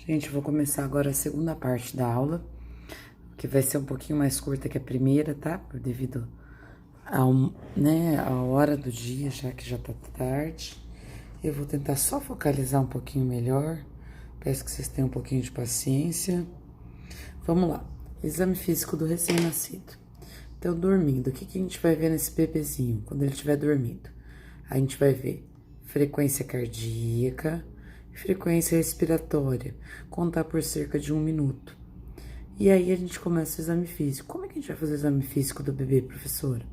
Gente, eu vou começar agora a segunda parte da aula, que vai ser um pouquinho mais curta que a primeira, tá? Devido à hora do dia, já que já tá tarde. Eu vou tentar só focalizar um pouquinho melhor. Peço que vocês tenham um pouquinho de paciência. Vamos lá. Exame físico do recém-nascido. Então, dormindo, o que a gente vai ver nesse bebezinho quando ele estiver dormindo? A gente vai ver frequência cardíaca, frequência respiratória, contar por cerca de 1 minuto. E aí a gente começa o exame físico. Como é que a gente vai fazer o exame físico do bebê, professora?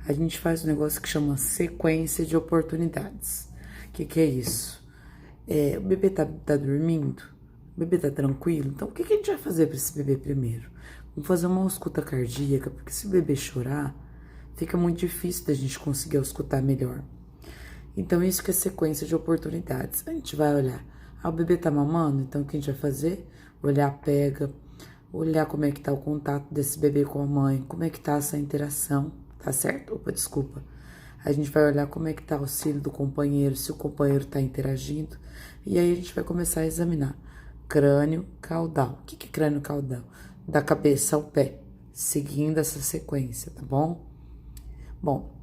A gente faz um negócio que chama sequência de oportunidades. O que é isso? O bebê tá dormindo? O bebê tá tranquilo? Então, o que a gente vai fazer para esse bebê primeiro? Vamos fazer uma ausculta cardíaca, porque se o bebê chorar, fica muito difícil da gente conseguir auscultar melhor. Então, isso que é sequência de oportunidades. A gente vai olhar, o bebê tá mamando, então o que a gente vai fazer? Olhar a pega, olhar como é que tá o contato desse bebê com a mãe, como é que tá essa interação, tá certo? Opa, desculpa. A gente vai olhar como é que tá o auxílio do companheiro, se o companheiro tá interagindo, e aí a gente vai começar a examinar crânio caudal. O que é crânio caudal? Da cabeça ao pé, seguindo essa sequência, tá bom? Bom,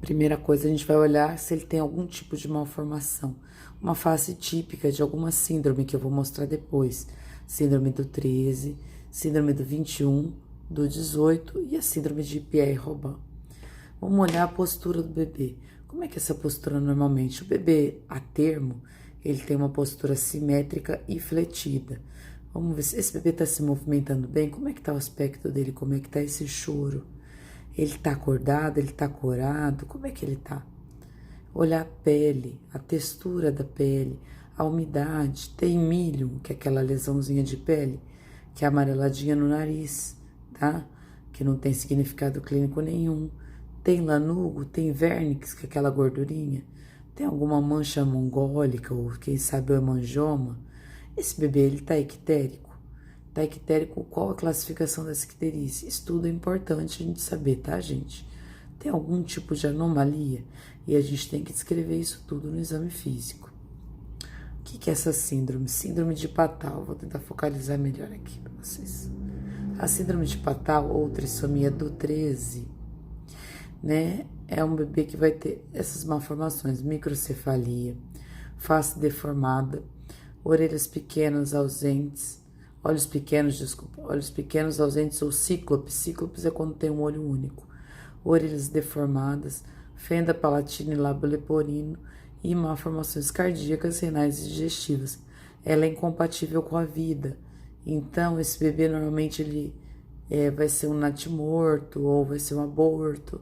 primeira coisa, a gente vai olhar se ele tem algum tipo de malformação. Uma face típica de alguma síndrome que eu vou mostrar depois. Síndrome do 13, síndrome do 21, do 18 e a síndrome de Pierre-Robin. Vamos olhar a postura do bebê. Como é que é essa postura normalmente? O bebê a termo, ele tem uma postura simétrica e fletida. Vamos ver se esse bebê está se movimentando bem. Como é que está o aspecto dele? Como é que está esse choro? Ele tá acordado, ele tá corado, como é que ele tá? Olhar a pele, a textura da pele, a umidade. Tem milho, que é aquela lesãozinha de pele, que é amareladinha no nariz, tá? Que não tem significado clínico nenhum. Tem lanugo, tem vernix, que é aquela gordurinha. Tem alguma mancha mongólica, ou quem sabe o hemangioma. Esse bebê, ele tá ictérico. Tá ictérico, qual a classificação dessa icterícia? Estudo é importante a gente saber, tá, gente? Tem algum tipo de anomalia e a gente tem que descrever isso tudo no exame físico. O que é essa síndrome? Síndrome de Patau. Vou tentar focalizar melhor aqui para vocês. A síndrome de Patau ou trissomia do 13, né? É um bebê que vai ter essas malformações: microcefalia, face deformada, orelhas pequenas ausentes, olhos pequenos ausentes ou cíclopes. Cíclopes é quando tem um olho único. Orelhas deformadas, fenda palatina e lábio leporino e malformações cardíacas, renais e digestivas. Ela é incompatível com a vida. Então, esse bebê normalmente ele vai ser um natimorto ou vai ser um aborto,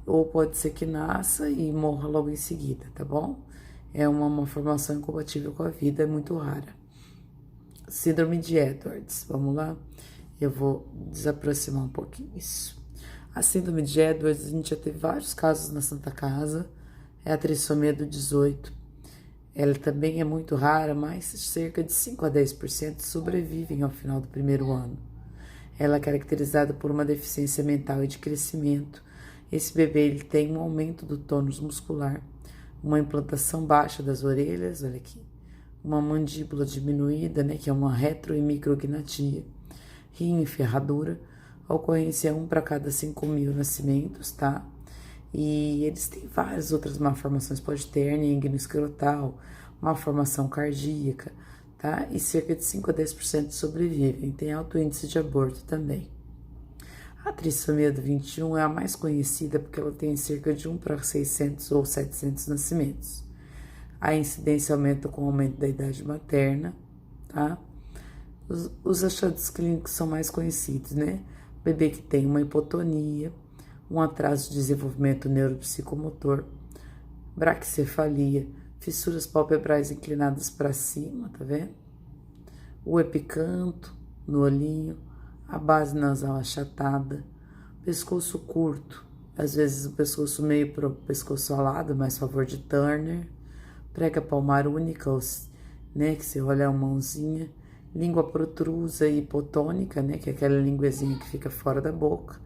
ou pode ser que nasça e morra logo em seguida, tá bom? É uma malformação incompatível com a vida, é muito rara. Síndrome de Edwards, vamos lá? Eu vou desaproximar um pouquinho isso. A síndrome de Edwards, a gente já teve vários casos na Santa Casa, é a trissomia do 18. Ela também é muito rara, mas cerca de 5 a 10% sobrevivem ao final do primeiro ano. Ela é caracterizada por uma deficiência mental e de crescimento. Esse bebê ele tem um aumento do tônus muscular, uma implantação baixa das orelhas, olha aqui, uma mandíbula diminuída, né, que é uma retro- e micrognatia, rim e ferradura, a ocorrência é 1 para cada 5.000 nascimentos, tá? E eles têm várias outras malformações, pode ter hérnia inguino-escrotal, malformação cardíaca, tá? E cerca de 5 a 10% sobrevivem, tem alto índice de aborto também. A trissomia do 21 é a mais conhecida porque ela tem cerca de 1 para 600 ou 700 nascimentos. A incidência aumenta com o aumento da idade materna, tá? Os achados clínicos são mais conhecidos, né? Bebê que tem uma hipotonia, um atraso de desenvolvimento neuropsicomotor, braquicefalia, fissuras palpebrais inclinadas para cima, tá vendo? O epicanto no olhinho, a base nasal achatada, pescoço curto, às vezes o pescoço meio para o pescoço alado, mais favor de Turner, prega palmar única, né, que você olha a mãozinha, língua protrusa e hipotônica, né, que é aquela linguezinha que fica fora da boca,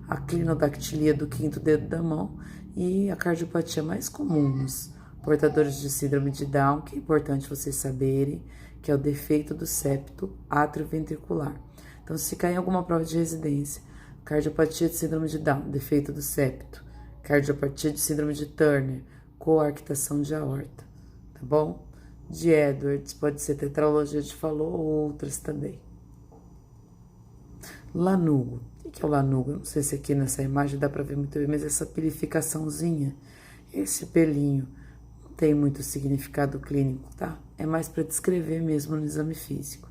a clinodactilia do quinto dedo da mão e a cardiopatia mais comum Portadores de síndrome de Down, que é importante vocês saberem, que é o defeito do septo atrioventricular. Então, se cair em alguma prova de residência, cardiopatia de síndrome de Down, defeito do septo, cardiopatia de síndrome de Turner, coarctação de aorta, tá bom? De Edwards, pode ser tetralogia de Fallot ou outras também. Lanugo. O que é o lanugo? Eu não sei se aqui nessa imagem dá pra ver muito bem, mas essa pilificaçãozinha, esse pelinho, não tem muito significado clínico, tá? É mais para descrever mesmo no exame físico.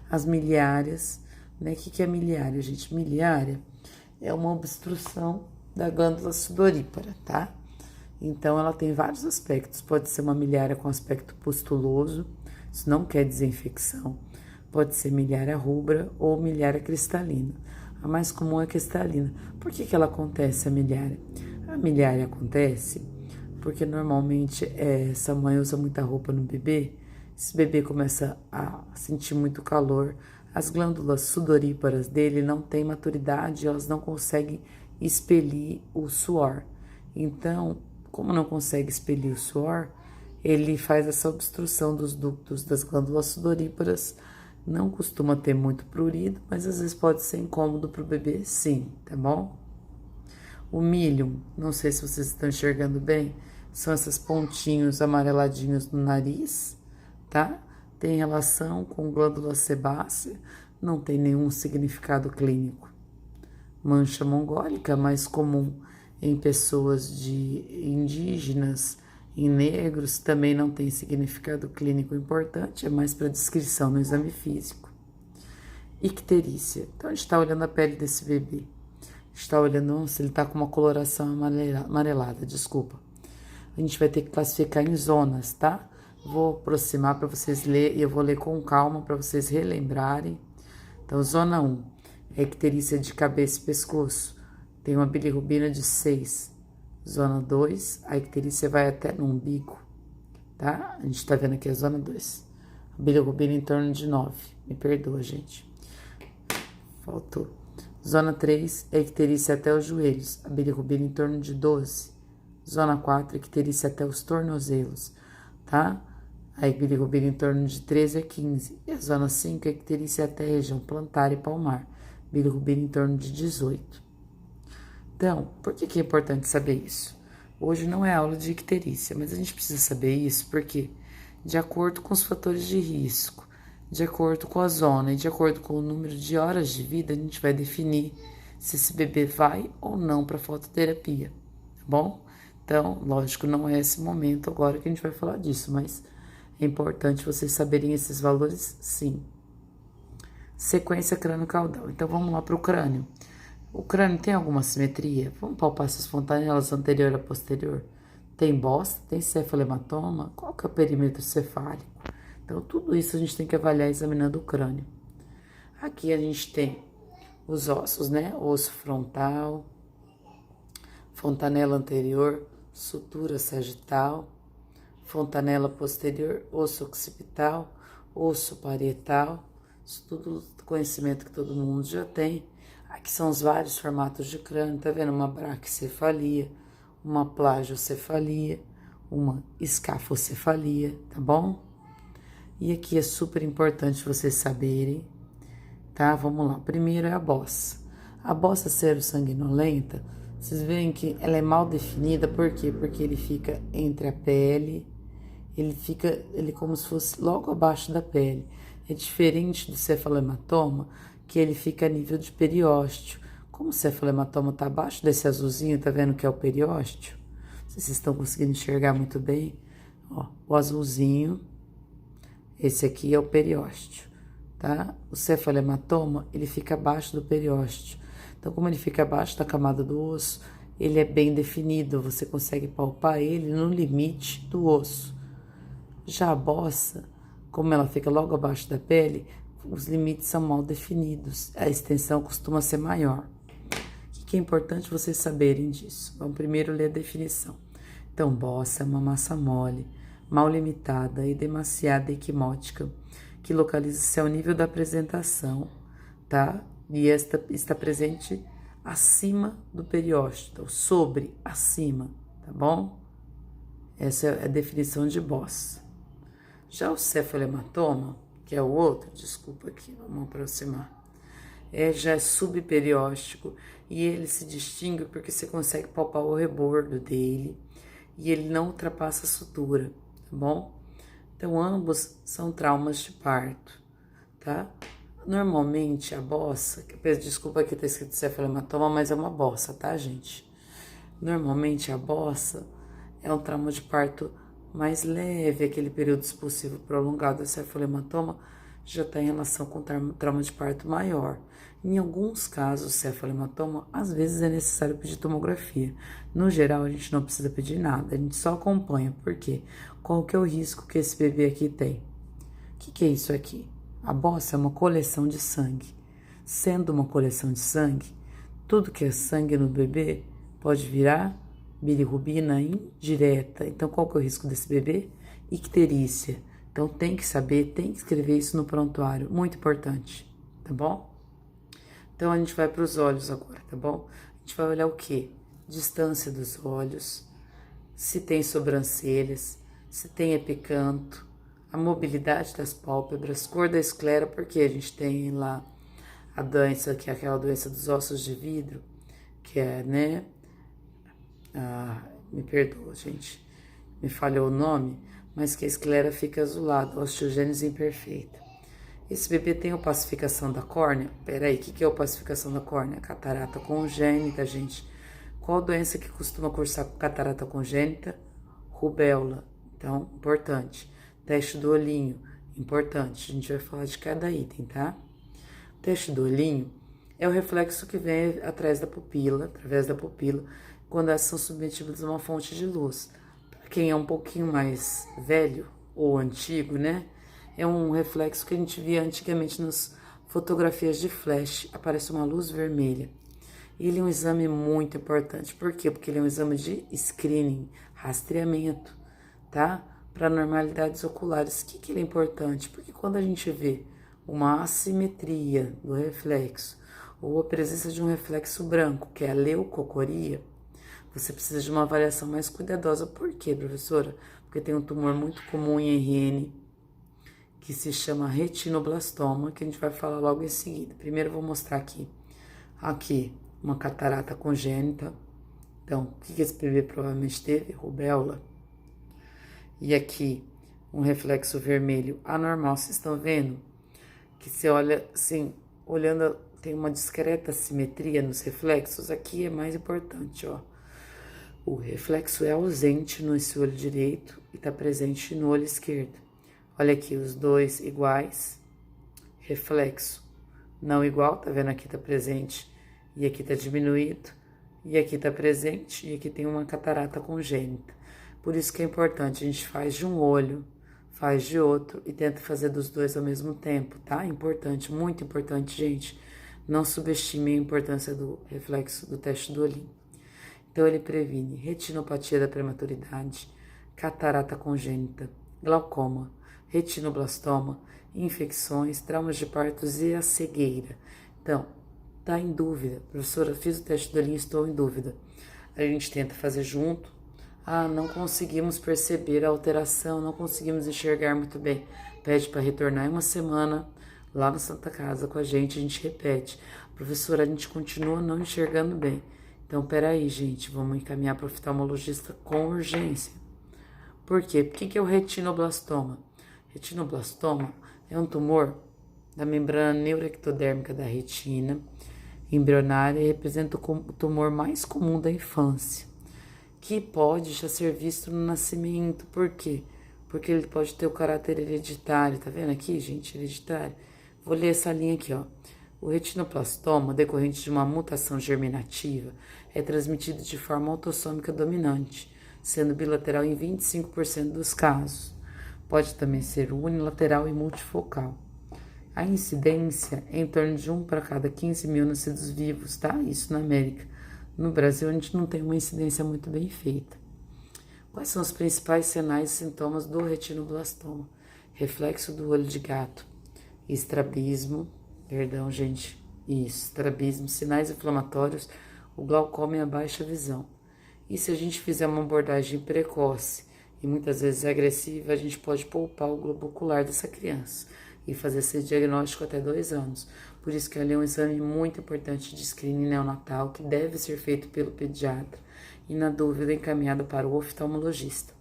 As miliárias, né? O que é miliária, gente? Miliária é uma obstrução da glândula sudorípara, tá? Então, ela tem vários aspectos. Pode ser uma miliária com aspecto pustuloso, isso não quer dizer infecção. Pode ser miliária rubra ou miliária cristalina. A mais comum é cristalina. Por que ela acontece, a miliária? A miliária acontece porque normalmente essa mãe usa muita roupa no bebê, esse bebê começa a sentir muito calor, as glândulas sudoríparas dele não têm maturidade, elas não conseguem expelir o suor. Então, como não consegue expelir o suor, ele faz essa obstrução dos ductos das glândulas sudoríparas. Não costuma ter muito prurido, mas às vezes pode ser incômodo para o bebê, sim, tá bom? O milho, não sei se vocês estão enxergando bem, são esses pontinhos amareladinhos no nariz, tá? Tem relação com glândula sebácea, não tem nenhum significado clínico. Mancha mongólica, mais comum em pessoas indígenas, em negros, também não tem significado clínico importante, é mais para descrição no exame físico. Icterícia. Então, a gente está olhando a pele desse bebê. A gente está olhando se ele está com uma coloração amarelada, desculpa. A gente vai ter que classificar em zonas, tá? Vou aproximar para vocês lerem, e eu vou ler com calma para vocês relembrarem. Então, zona 1, é icterícia de cabeça e pescoço. Tem uma bilirrubina de 6. Zona 2, a icterícia vai até no umbigo, tá? A gente tá vendo aqui a zona 2. A bilirrubina em torno de 9. Me perdoa, gente. Faltou. Zona 3, a icterícia até os joelhos. A bilirrubina em torno de 12. Zona 4, a icterícia até os tornozelos, tá? A bilirrubina em torno de 13 a 15. E a zona 5, a icterícia até a região plantar e palmar. Bilirrubina em torno de 18. Então, por que é importante saber isso? Hoje não é aula de icterícia, mas a gente precisa saber isso porque, de acordo com os fatores de risco, de acordo com a zona e de acordo com o número de horas de vida, a gente vai definir se esse bebê vai ou não para fototerapia, tá bom? Então, lógico, não é esse momento agora que a gente vai falar disso, mas é importante vocês saberem esses valores, sim. Sequência crânio-caudal. Então, vamos lá para o crânio. O crânio tem alguma simetria? Vamos palpar essas fontanelas anterior a posterior? Tem bosta? Tem cefalematoma? Qual que é o perímetro cefálico? Então, tudo isso a gente tem que avaliar examinando o crânio. Aqui a gente tem os ossos, né? Osso frontal, fontanela anterior, sutura sagital, fontanela posterior, osso occipital, osso parietal. Isso tudo conhecimento que todo mundo já tem. Aqui são os vários formatos de crânio, tá vendo? Uma braquicefalia, uma plagiocefalia, uma escafocefalia, tá bom? E aqui é super importante vocês saberem, tá? Vamos lá. Primeiro é a bossa. A bossa serossanguinolenta, vocês veem que ela é mal definida, por quê? Porque ele fica entre a pele, ele como se fosse logo abaixo da pele. É diferente do cefalematoma, que ele fica a nível de periósteo. Como o cefalematoma tá abaixo desse azulzinho, tá vendo que é o periósteo? Vocês estão conseguindo enxergar muito bem? Ó, o azulzinho, esse aqui é o periósteo, tá? O cefalematoma, ele fica abaixo do periósteo. Então, como ele fica abaixo da camada do osso, ele é bem definido, você consegue palpar ele no limite do osso. Já a bossa, como ela fica logo abaixo da pele, os limites são mal definidos, a extensão costuma ser maior. O que é importante vocês saberem disso? Vamos primeiro ler a definição. Então, bossa é uma massa mole, mal limitada e demasiada equimótica, que localiza-se ao nível da apresentação, tá? E esta está presente acima do periósteo, sobre, acima, tá bom? Essa é a definição de Boss. Já o cefalematoma, que é o outro, desculpa aqui, vamos aproximar, já é subperióstico e ele se distingue porque você consegue palpar o rebordo dele e ele não ultrapassa a sutura, tá bom? Então, ambos são traumas de parto, tá? Normalmente, a bossa, desculpa aqui tá escrito cefalematoma, mas é uma bossa, tá, gente? Normalmente, a bossa é um trauma de parto mais leve, aquele período expulsivo prolongado. O cefalematoma já está em relação com trauma de parto maior. Em alguns casos, o cefalematoma, às vezes é necessário pedir tomografia. No geral, a gente não precisa pedir nada, a gente só acompanha. Por quê? Qual que é o risco que esse bebê aqui tem? O que é isso aqui? A bossa é uma coleção de sangue. Sendo uma coleção de sangue, tudo que é sangue no bebê pode virar bilirrubina indireta. Então, qual que é o risco desse bebê? Icterícia. Então, tem que saber, tem que escrever isso no prontuário. Muito importante, tá bom? Então, a gente vai para os olhos agora, tá bom? A gente vai olhar o quê? Distância dos olhos, se tem sobrancelhas, se tem epicanto, a mobilidade das pálpebras, cor da esclera, porque a gente tem lá a doença, que é aquela doença dos ossos de vidro, que é, né? Me perdoa, gente, me falhou o nome, mas que a esclera fica azulada, osteogênese imperfeita. Esse bebê tem opacificação da córnea? Peraí, o que é opacificação da córnea? Catarata congênita, gente. Qual doença que costuma cursar com catarata congênita? Rubéola. Então, importante. Teste do olhinho, importante. A gente vai falar de cada item, tá? O teste do olhinho é o reflexo que vem atrás da pupila, através da pupila, quando elas são submetidas a uma fonte de luz. Para quem é um pouquinho mais velho ou antigo, né? É um reflexo que a gente via antigamente nas fotografias de flash. Aparece uma luz vermelha. Ele é um exame muito importante. Por quê? Porque ele é um exame de screening, rastreamento, tá? Para anormalidades oculares. O que ele é importante? Porque quando a gente vê uma assimetria do reflexo ou a presença de um reflexo branco, que é a leucocoria, você precisa de uma avaliação mais cuidadosa. Por quê, professora? Porque tem um tumor muito comum em RN, que se chama retinoblastoma, que a gente vai falar logo em seguida. Primeiro eu vou mostrar aqui. Aqui, uma catarata congênita. Então, o que esse bebê provavelmente teve? Rubéola. E aqui, um reflexo vermelho anormal. Vocês estão vendo? Que você olha assim, olhando, tem uma discreta simetria nos reflexos. Aqui é mais importante, ó. O reflexo é ausente no esse olho direito e está presente no olho esquerdo. Olha aqui, os dois iguais, reflexo não igual, tá vendo? Aqui tá presente e aqui tá diminuído, e aqui tá presente e aqui tem uma catarata congênita. Por isso que é importante, a gente faz de um olho, faz de outro e tenta fazer dos dois ao mesmo tempo, tá? Importante, muito importante, gente. Não subestime a importância do reflexo do teste do olhinho. Então, ele previne retinopatia da prematuridade, catarata congênita, glaucoma, retinoblastoma, infecções, traumas de partos e a cegueira. Então, tá em dúvida, professora, fiz o teste do olhinho, estou em dúvida. A gente tenta fazer junto. Não conseguimos perceber a alteração, não conseguimos enxergar muito bem. Pede para retornar em uma semana lá na Santa Casa com a gente repete. Professora, a gente continua não enxergando bem. Então, peraí, gente, vamos encaminhar para o oftalmologista com urgência. Por quê? O que é o retinoblastoma? Retinoblastoma é um tumor da membrana neuroectodérmica da retina embrionária e representa o tumor mais comum da infância, que pode já ser visto no nascimento. Por quê? Porque ele pode ter o caráter hereditário. Tá vendo aqui, gente? Hereditário. Vou ler essa linha aqui, ó. O retinoblastoma, decorrente de uma mutação germinativa, é transmitido de forma autossômica dominante, sendo bilateral em 25% dos casos. Pode também ser unilateral e multifocal. A incidência é em torno de 1 para cada 15 mil nascidos vivos, tá? Isso na América. No Brasil, a gente não tem uma incidência muito bem feita. Quais são os principais sinais e sintomas do retinoblastoma? Reflexo do olho de gato, estrabismo, estrabismo, sinais inflamatórios, o glaucoma e a baixa visão. E se a gente fizer uma abordagem precoce e muitas vezes é agressiva, a gente pode poupar o globo ocular dessa criança e fazer esse diagnóstico até 2 anos. Por isso que ali é um exame muito importante de screening neonatal que deve ser feito pelo pediatra e, na dúvida, encaminhado para o oftalmologista.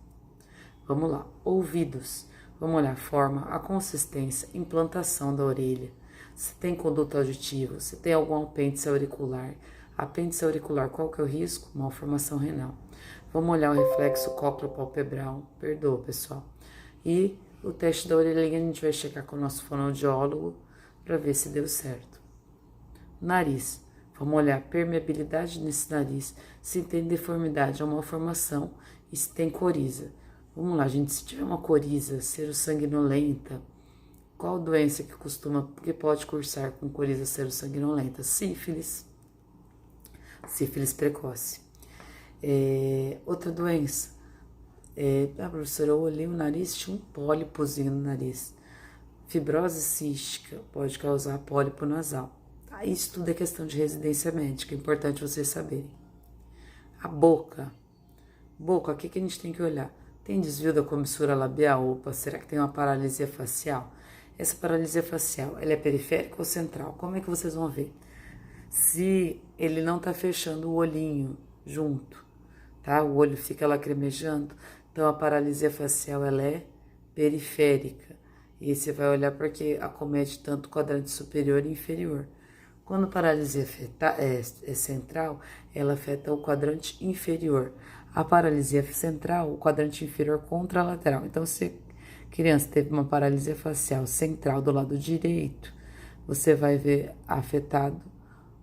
Vamos lá, ouvidos. Vamos olhar a forma, a consistência, implantação da orelha. Se tem conduto auditivo, se tem algum apêndice auricular. Apêndice auricular, qual que é o risco? Malformação renal. Vamos olhar o reflexo cócleo-palpebral. Perdoa, pessoal. E o teste da orelhinha a gente vai checar com o nosso fonoaudiólogo para ver se deu certo. Nariz. Vamos olhar a permeabilidade nesse nariz, se tem deformidade ou malformação e se tem coriza. Vamos lá, gente, se tiver uma coriza serossanguinolenta, qual doença que pode cursar com coriza serossanguinolenta? Sífilis. Sífilis precoce. Outra doença. Professora, eu olhei o nariz, tinha um pólipozinho no nariz. Fibrose cística pode causar pólipo nasal. Isso tudo é questão de residência médica, é importante vocês saberem. A boca. Boca, o que a gente tem que olhar? Tem desvio da comissura labial? Opa, será que tem uma paralisia facial? Essa paralisia facial, ela é periférica ou central? Como é que vocês vão ver? Se ele não tá fechando o olhinho junto, tá? O olho fica lacrimejando, então a paralisia facial, ela é periférica. E você vai olhar porque acomete tanto o quadrante superior e inferior. Quando a paralisia é central, ela afeta o quadrante inferior. A paralisia central, o quadrante inferior contralateral. Então, se a criança teve uma paralisia facial central do lado direito, você vai ver afetado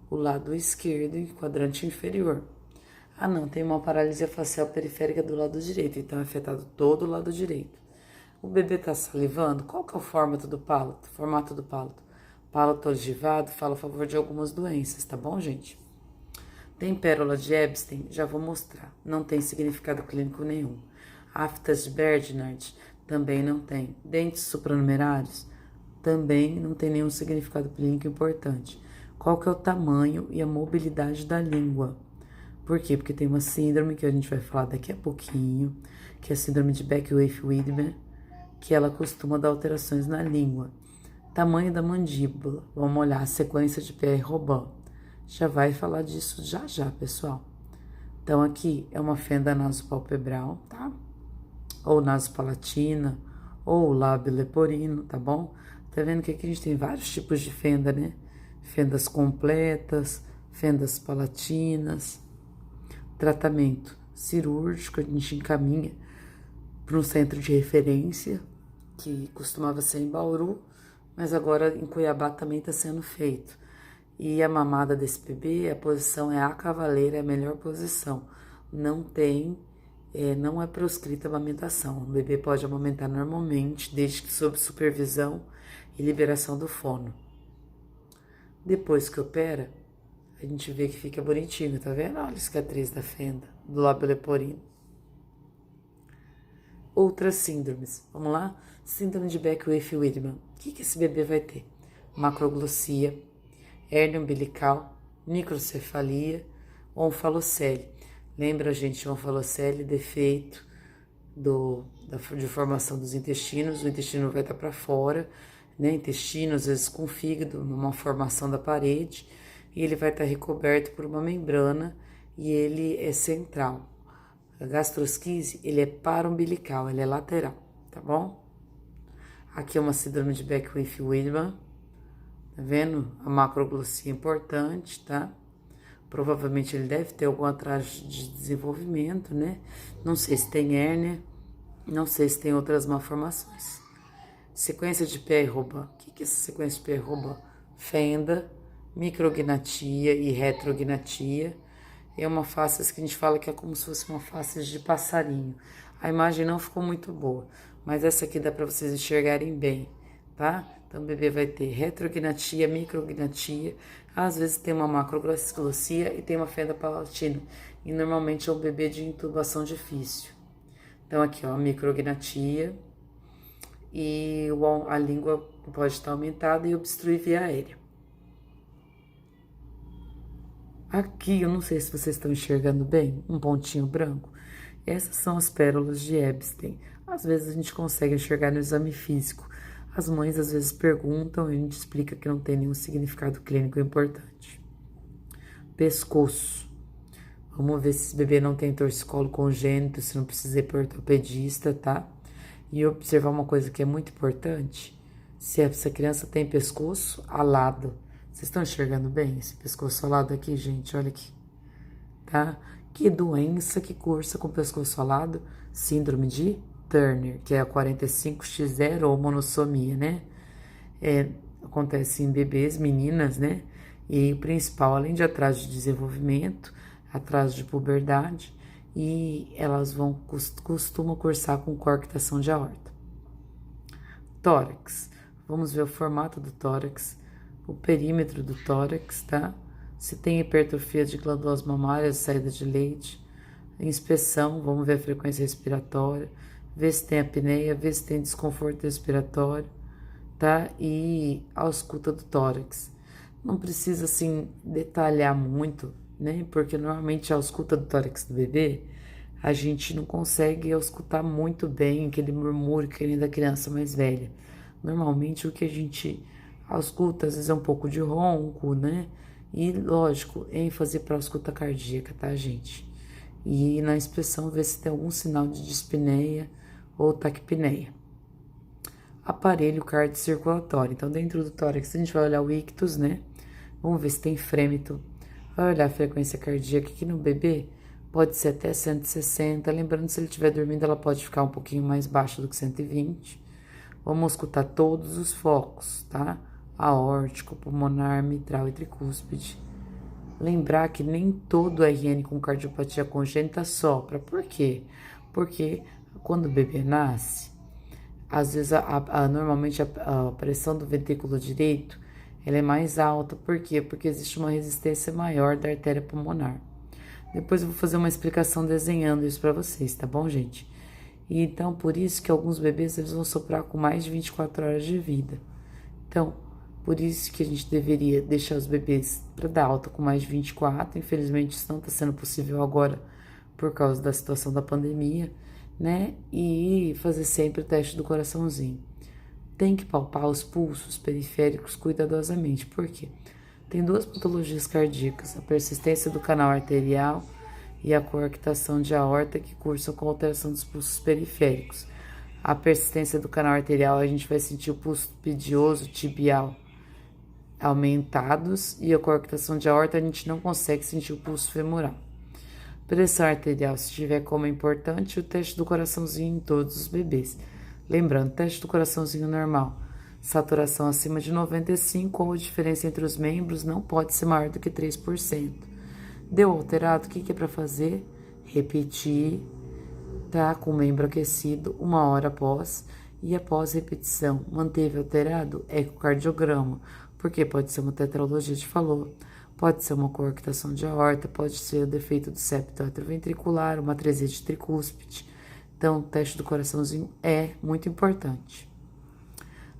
o lado esquerdo e quadrante inferior. Ah, não, tem uma paralisia facial periférica do lado direito, então é afetado todo o lado direito. O bebê está salivando? Qual que é o formato do palato? Palato ogivado fala a favor de algumas doenças, tá bom, gente? Tem pérola de Epstein? Já vou mostrar. Não tem significado clínico nenhum. Aftas de Berdinard? Também não tem. Dentes supranumerários? Também não tem nenhum significado clínico importante. Qual que é o tamanho e a mobilidade da língua? Por quê? Porque tem uma síndrome que a gente vai falar daqui a pouquinho, que é a síndrome de Beckwith-Wiedemann, que ela costuma dar alterações na língua. Tamanho da mandíbula. Vamos olhar a sequência de Pierre-Robin. Já vai falar disso já, pessoal. Então, aqui é uma fenda nasopalpebral, tá? Ou nasopalatina, ou lábio leporino, tá bom? Tá vendo que aqui a gente tem vários tipos de fenda, né? Fendas completas, fendas palatinas. Tratamento cirúrgico, a gente encaminha para um centro de referência, que costumava ser em Bauru, mas agora em Cuiabá também está sendo feito. E a mamada desse bebê, a posição é a cavaleira, é a melhor posição. Não é proscrita a amamentação. O bebê pode amamentar normalmente, desde que sob supervisão e liberação do fono. Depois que opera, a gente vê que fica bonitinho, tá vendo? Olha a cicatriz da fenda, do lábio leporino. Outras síndromes, vamos lá? Síndrome de Beckwith-Wiedemann. O que esse bebê vai ter? Macroglossia, hérnia umbilical, microcefalia, onfalocele. Lembra, gente, onfalocele, defeito de formação dos intestinos. O intestino vai estar para fora, né? Intestino, às vezes com fígado, numa formação da parede. E ele vai estar recoberto por uma membrana e ele é central. A gastrosquise, ele é paraumbilical, ele é lateral, tá bom? Aqui é uma síndrome de Beckwith-Wiedemann, tá vendo? A macroglossia é importante, tá? Provavelmente ele deve ter algum atraso de desenvolvimento, né? Não sei se tem hérnia, não sei se tem outras malformações. Sequência de Pierre-Robin. O que é essa sequência de Pierre-Robin? Fenda, micrognatia e retrognatia. É uma face que a gente fala que é como se fosse uma face de passarinho. A imagem não ficou muito boa, mas essa aqui dá para vocês enxergarem bem, tá? Então o bebê vai ter retrognatia, micrognatia, às vezes tem uma macroglossia e tem uma fenda palatina. E normalmente é um bebê de intubação difícil. Então aqui, ó, micrognatia e a língua pode estar aumentada e obstruir via aérea. Aqui, eu não sei se vocês estão enxergando bem, um pontinho branco. Essas são as pérolas de Epstein. Às vezes a gente consegue enxergar no exame físico. As mães às vezes perguntam e a gente explica que não tem nenhum significado clínico importante. Pescoço. Vamos ver se esse bebê não tem torcicolo congênito, se não precisa ir para ortopedista, tá? E observar uma coisa que é muito importante. Se essa criança tem pescoço alado. Vocês estão enxergando bem esse pescoço alado aqui, gente? Olha aqui, tá? Que doença que cursa com pescoço alado? Síndrome de Turner, que é a 45X0 ou monossomia, né? Acontece em bebês, meninas, né? E o principal, além de atraso de desenvolvimento, atraso de puberdade, e elas costumam cursar com coarctação de aorta. Tórax. Vamos ver o formato do tórax, o perímetro do tórax, tá? Se tem hipertrofia de glândulas mamárias, saída de leite, inspeção, vamos ver a frequência respiratória, ver se tem apneia, ver se tem desconforto respiratório, tá? E a ausculta do tórax. Não precisa, assim, detalhar muito, né? Porque normalmente a ausculta do tórax do bebê, a gente não consegue auscultar muito bem aquele murmúrio que nem da criança mais velha. Normalmente o que a gente ausculta, às vezes é um pouco de ronco, né? E, lógico, ênfase para a ausculta cardíaca, tá, gente? E na inspeção ver se tem algum sinal de dispneia ou taquipneia. Aparelho cardiocirculatório. Então, dentro do tórax, a gente vai olhar o ictus, né? Vamos ver se tem frêmito. Vai olhar a frequência cardíaca aqui no bebê. Pode ser até 160. Lembrando, se ele estiver dormindo, ela pode ficar um pouquinho mais baixa do que 120. Vamos escutar todos os focos, tá? Aórtico, pulmonar, mitral e tricúspide. Lembrar que nem todo RN com cardiopatia congênita sopra. Por quê? Porque quando o bebê nasce, às vezes normalmente a pressão do ventrículo direito ela é mais alta. Por quê? Porque existe uma resistência maior da artéria pulmonar. Depois eu vou fazer uma explicação desenhando isso para vocês, tá bom, gente? E então, por isso que alguns bebês eles vão soprar com mais de 24 horas de vida. Então, por isso que a gente deveria deixar os bebês para dar alta com mais de 24. Infelizmente, isso não está sendo possível agora por causa da situação da pandemia, né? E fazer sempre o teste do coraçãozinho. Tem que palpar os pulsos periféricos cuidadosamente. Por quê? Tem duas patologias cardíacas, a persistência do canal arterial e a coarctação de aorta que cursam com alteração dos pulsos periféricos. A persistência do canal arterial, a gente vai sentir o pulso pedioso, tibial aumentados, e a coarctação de aorta, a gente não consegue sentir o pulso femoral. Pressão arterial, se tiver como é importante, o teste do coraçãozinho em todos os bebês. Lembrando, teste do coraçãozinho normal, saturação acima de 95 ou a diferença entre os membros não pode ser maior do que 3%. Deu alterado, o que é para fazer? Repetir, tá? Com o membro aquecido, 1 hora após, e após repetição, manteve alterado? Ecocardiograma, porque pode ser uma tetralogia de Fallot, pode ser uma coarctação de aorta, pode ser o defeito do septo atrioventricular, uma atresia de tricúspide. Então, o teste do coraçãozinho é muito importante.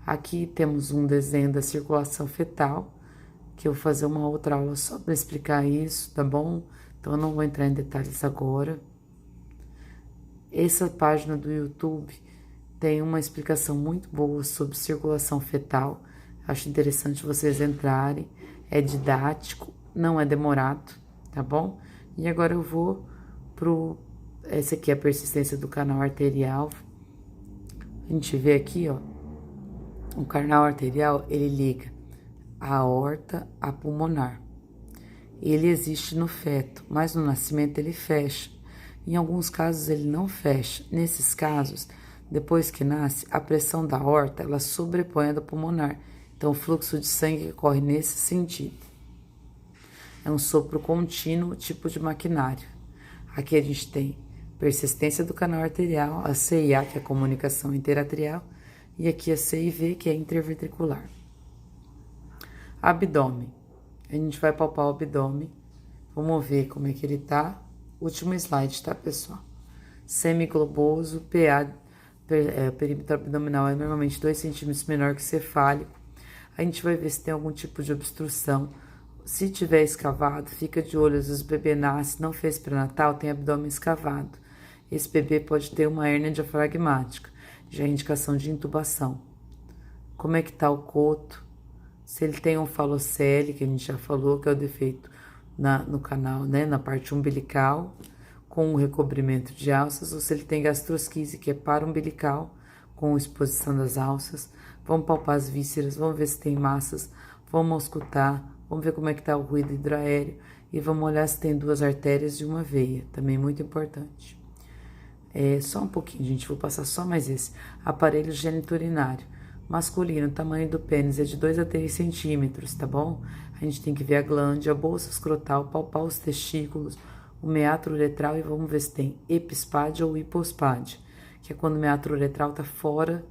Aqui temos um desenho da circulação fetal, que eu vou fazer uma outra aula só para explicar isso, tá bom? Então, eu não vou entrar em detalhes agora. Essa página do YouTube tem uma explicação muito boa sobre circulação fetal. Acho interessante vocês entrarem. É didático, não é demorado, tá bom? E agora eu vou pro... Essa aqui é a persistência do canal arterial. A gente vê aqui, ó. O canal arterial, ele liga a aorta à pulmonar. Ele existe no feto, mas no nascimento ele fecha. Em alguns casos ele não fecha. Nesses casos, depois que nasce, a pressão da aorta, ela sobrepõe a da pulmonar. Então, o fluxo de sangue corre nesse sentido. É um sopro contínuo, tipo de maquinário. Aqui a gente tem persistência do canal arterial, a CIA, que é a comunicação interatrial, e aqui a CIV, que é interventricular. Abdômen. A gente vai palpar o abdômen. Vamos ver como é que ele tá. Último slide, tá, pessoal? Semigloboso, PA, perímetro abdominal é normalmente 2 centímetros menor que cefálico. A gente vai ver se tem algum tipo de obstrução. Se tiver escavado, fica de olho, às vezes o bebê nasce, não fez pré-natal, tem abdômen escavado. esse bebê pode ter uma hérnia diafragmática, já é indicação de intubação. Como é que tá o coto? Se ele tem um falocele, que a gente já falou, que é o defeito no canal, né, na parte umbilical, com o recobrimento de alças, ou se ele tem gastrosquise, que é para-umbilical, com exposição das alças. Vamos palpar as vísceras, vamos ver se tem massas, vamos auscultar, vamos ver como é que tá o ruído hidroaéreo e vamos olhar se tem 2 artérias e uma veia, também muito importante. Só um pouquinho, gente, vou passar só mais esse. Aparelho geniturinário. Masculino, o tamanho do pênis é de 2 a 3 centímetros, tá bom? A gente tem que ver a glande, a bolsa escrotal, palpar os testículos, o meatro uretral e vamos ver se tem epispádia ou hipospádia, que é quando o meatro uretral tá fora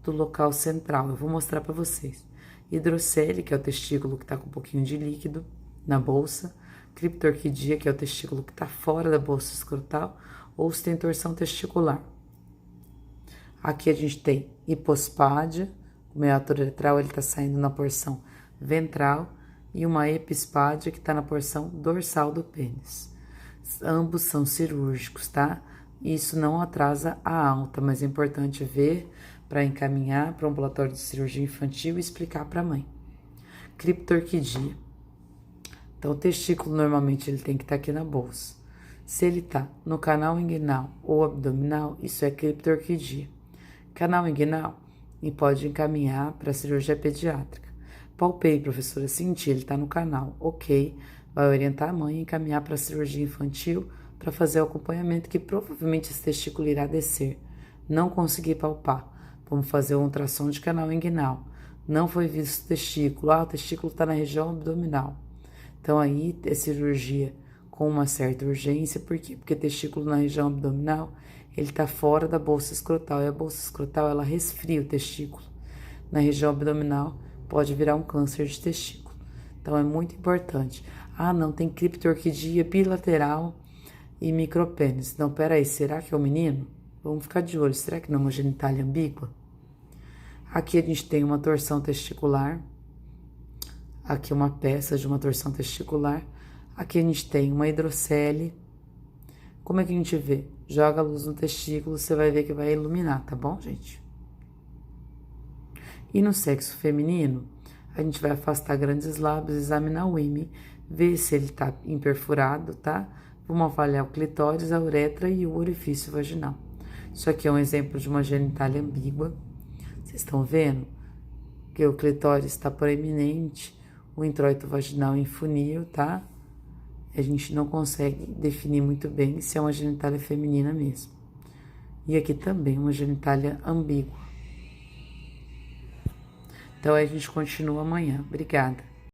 do local central. Eu vou mostrar para vocês. Hidrocele, que é o testículo que tá com um pouquinho de líquido na bolsa. Criptorquidia, que é o testículo que tá fora da bolsa escrotal, ou se tem torção testicular. Aqui a gente tem hipospádia, o meatro uretral ele tá saindo na porção ventral, e uma epispádia que tá na porção dorsal do pênis. Ambos são cirúrgicos, tá? Isso não atrasa a alta, mas é importante ver para encaminhar para um ambulatório de cirurgia infantil e explicar para a mãe. Criptorquidia. Então, o testículo normalmente ele tem que estar aqui na bolsa. Se ele está no canal inguinal ou abdominal, isso é criptorquidia. Canal inguinal, e pode encaminhar para a cirurgia pediátrica. Palpei, professora, senti, ele está no canal, ok. Vai orientar a mãe a encaminhar para a cirurgia infantil para fazer o acompanhamento que provavelmente esse testículo irá descer. Não consegui palpar. Vamos fazer um ultrassom de canal inguinal. Não foi visto o testículo. O testículo está na região abdominal. Então aí é cirurgia com uma certa urgência. Por quê? Porque testículo na região abdominal, ele está fora da bolsa escrotal. E a bolsa escrotal, ela resfria o testículo. Na região abdominal, pode virar um câncer de testículo. Então é muito importante. Não, tem criptorquidia bilateral e micropênis. Não, peraí, será que é o menino? Vamos ficar de olho, será que não é uma genitália ambígua? Aqui a gente tem uma torção testicular. Aqui uma peça de uma torção testicular. Aqui a gente tem uma hidrocele. Como é que a gente vê? Joga a luz no testículo, você vai ver que vai iluminar, tá bom, gente? E no sexo feminino, a gente vai afastar grandes lábios, examinar o ímã, ver se ele tá imperfurado, tá? Vamos avaliar o clitóris, a uretra e o orifício vaginal. Isso aqui é um exemplo de uma genitália ambígua. Vocês estão vendo que o clitóris está proeminente, o introito vaginal em funil, tá? A gente não consegue definir muito bem se é uma genitália feminina mesmo. E aqui também uma genitália ambígua. Então a gente continua amanhã. Obrigada.